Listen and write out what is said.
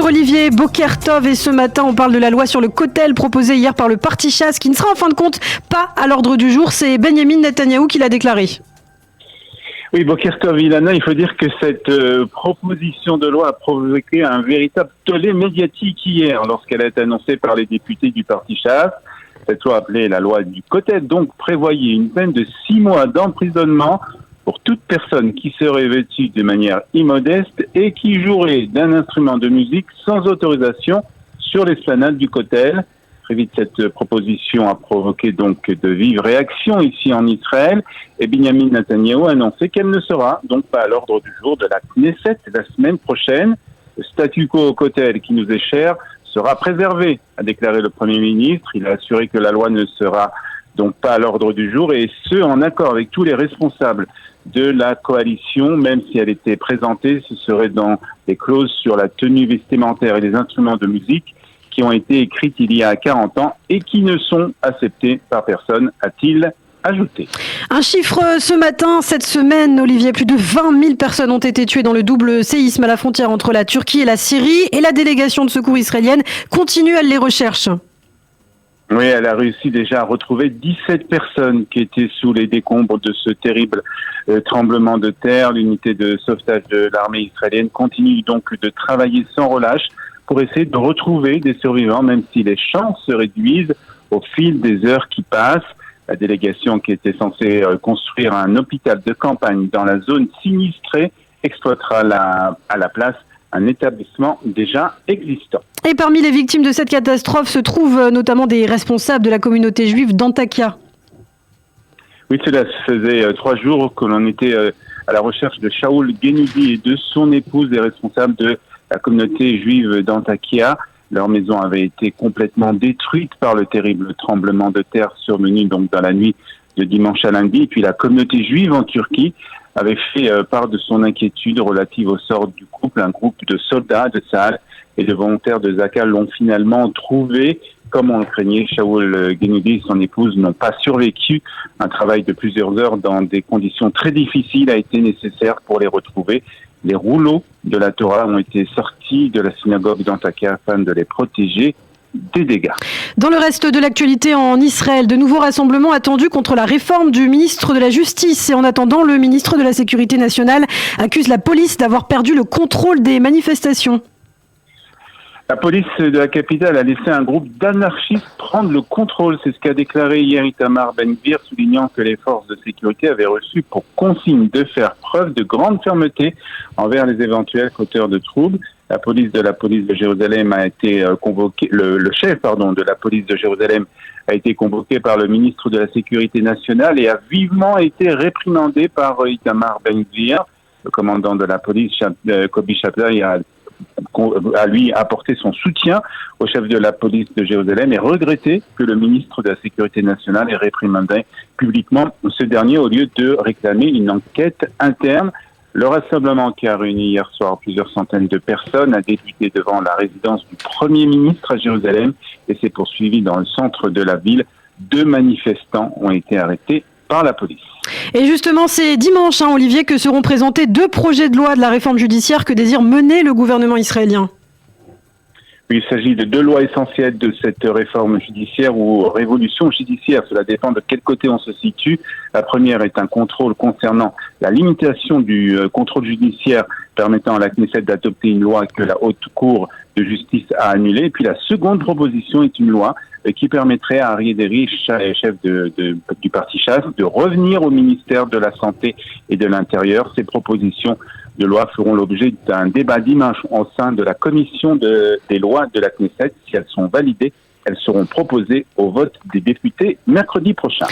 Olivier Boker Tov et ce matin on parle de la loi sur le Kotel proposée hier par le parti Chasse qui ne sera en fin de compte pas à l'ordre du jour. C'est Benyamin Netanyahou qui l'a déclaré. Oui, Boker Tov Ilana, il faut dire que cette proposition de loi a provoqué un véritable tollé médiatique hier lorsqu'elle a été annoncée par les députés du parti Chasse. Cette loi appelée la loi du Kotel donc prévoyait une peine de 6 mois d'emprisonnement pour toute personne qui serait vêtue de manière immodeste et qui jouerait d'un instrument de musique sans autorisation sur l'esplanade du Kotel. Très vite, cette proposition a provoqué donc de vives réactions ici en Israël et Benyamin Netanyahou a annoncé qu'elle ne sera donc pas à l'ordre du jour de la Knesset la semaine prochaine. Le statu quo au Kotel qui nous est cher sera préservé, a déclaré le Premier ministre. Il a assuré que la loi ne sera donc pas à l'ordre du jour et ce en accord avec tous les responsables de la coalition, même si elle était présentée, ce serait dans des clauses sur la tenue vestimentaire et les instruments de musique qui ont été écrites il y a 40 ans et qui ne sont acceptées par personne, a-t-il ajouté. Un chiffre ce matin, cette semaine, Olivier, plus de 20 000 personnes ont été tuées dans le double séisme à la frontière entre la Turquie et la Syrie et la délégation de secours israélienne continue, elle les recherche. Oui, elle a réussi déjà à retrouver 17 personnes qui étaient sous les décombres de ce terrible tremblement de terre. L'unité de sauvetage de l'armée israélienne continue donc de travailler sans relâche pour essayer de retrouver des survivants, même si les chances se réduisent au fil des heures qui passent. La délégation qui était censée construire un hôpital de campagne dans la zone sinistrée exploitera à la place un établissement déjà existant. Et parmi les victimes de cette catastrophe se trouvent notamment des responsables de la communauté juive d'Antakya. Oui, cela faisait 3 jours que l'on était à la recherche de Shaul Genoudi et de son épouse, des responsables de la communauté juive d'Antakya. Leur maison avait été complètement détruite par le terrible tremblement de terre survenu donc dans la nuit de dimanche à lundi. Et puis la communauté juive en Turquie avait fait part de son inquiétude relative au sort du couple. Un groupe de soldats de Tsahal et de volontaires de Zaka l'ont finalement trouvé. Comme on le craignait, Shaul Genoudi et son épouse n'ont pas survécu. Un travail de plusieurs heures dans des conditions très difficiles a été nécessaire pour les retrouver. Les rouleaux de la Torah ont été sortis de la synagogue d'Antakya afin de les protéger des dégâts. Dans le reste de l'actualité en Israël, de nouveaux rassemblements attendus contre la réforme du ministre de la Justice. Et en attendant, le ministre de la Sécurité nationale accuse la police d'avoir perdu le contrôle des manifestations. La police de la capitale a laissé un groupe d'anarchistes prendre le contrôle. C'est ce qu'a déclaré hier Itamar Ben-Gvir, soulignant que les forces de sécurité avaient reçu pour consigne de faire preuve de grande fermeté envers les éventuels fauteurs de troubles. La police de Jérusalem a été convoquée, le chef de la police de Jérusalem a été convoqué par le ministre de la Sécurité nationale et a vivement été réprimandé par Itamar Ben-Gvir. Le commandant de la police, Kobi Shaplai, a lui apporté son soutien au chef de la police de Jérusalem et regretté que le ministre de la Sécurité nationale ait réprimandé publiquement ce dernier au lieu de réclamer une enquête interne. Le rassemblement qui a réuni hier soir plusieurs centaines de personnes a débuté devant la résidence du Premier ministre à Jérusalem et s'est poursuivi dans le centre de la ville. 2 manifestants ont été arrêtés par la police. Et justement, c'est dimanche, Olivier, que seront présentés 2 projets de loi de la réforme judiciaire que désire mener le gouvernement israélien. Il s'agit de 2 lois essentielles de cette réforme judiciaire ou révolution judiciaire. Cela dépend de quel côté on se situe. La première est un contrôle concernant la limitation du contrôle judiciaire permettant à la Knesset d'adopter une loi que la Haute Cour de justice a annulée. Et puis la seconde proposition est une loi qui permettrait à Aryeh Deri, chef du parti Chasse, de revenir au ministère de la Santé et de l'Intérieur. Ces propositions de loi feront l'objet d'un débat dimanche au sein de la commission des lois de la Knesset. Si elles sont validées, elles seront proposées au vote des députés mercredi prochain.